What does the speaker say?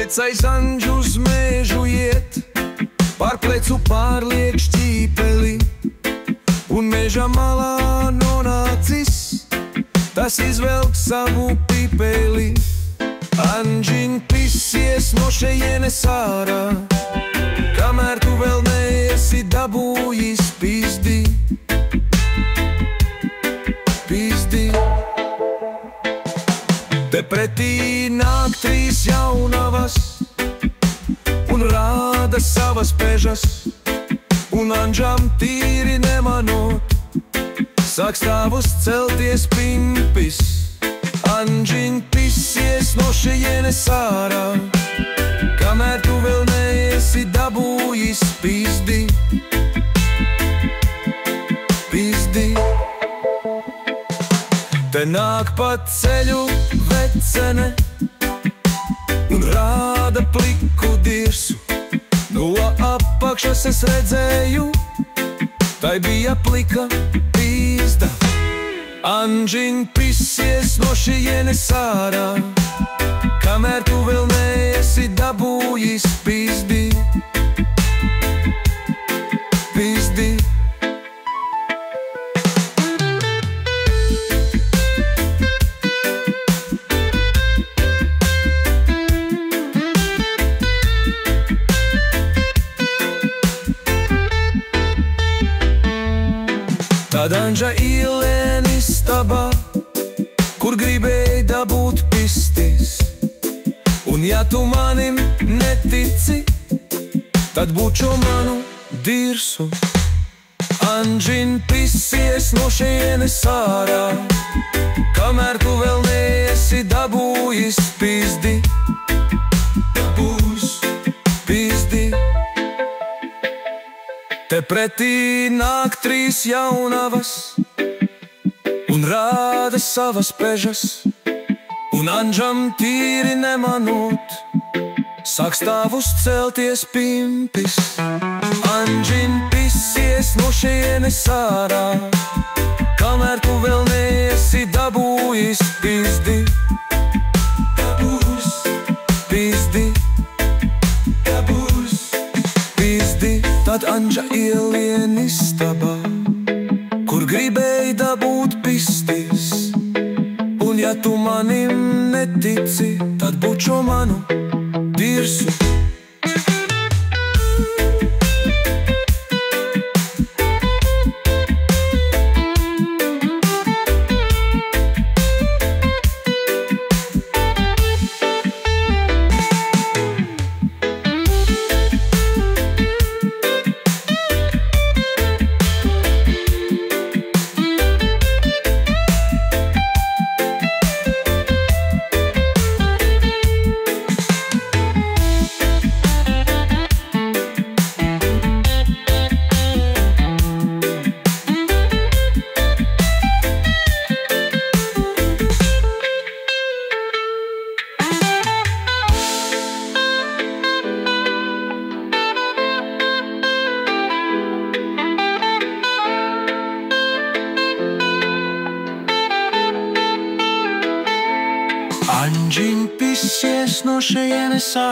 Vecais Anģu uz mežu iet, pār plecu pārliek šķīpeli, un meža malā nonācis, tas izvelk savu pipeli. Anģiņ, pisies no šejienes ārā, kamēr tu vēl neesi dabūjis pizdi. Pizdi. Te pretī nāk trīs jaunavas un rāda savas pežas, un Anģam tīri nemanot, sāk stāvus celties pimpis. Anģiņ, pisies no šejienes ārā, kamēr tu vēl neesi dabūjis pizdi. Pizdi. Te nāk pa ceļu vecene un rāda pliku dirsu. No apakšas es redzēju, tai bija plika pizda. Anģiņ, pisies no šejienes ārā, kamēr tu vēl neesi dabūjis pizdi. Pizdi. Tad Anģa ielien istabā, kur gribēji dabūt pistis. Un ja tu manim netici, tad bučo manu dirsu. Anģiņ, pisies no šejienes ārā, kamēr tu vēl neesi dabūjis pizdi. Dabūs pizdi. Te pretī nāk trīs jaunavas un rāda savas pežas, un Anģam tīri nemanot, sāk stāvus celties pimpis. Anģiņ, pisies no šejienes ārā, kamēr tu vēl neesi dabūjis pizdi. Dabūs pizdi. Dabūs pizdi. Tad Anģa ielien istabā, kur gribēji dabūt pistis. Un ja tu manim netici, tad bučo manu dirsu. Anģiņ, pisies no šejienes ārā.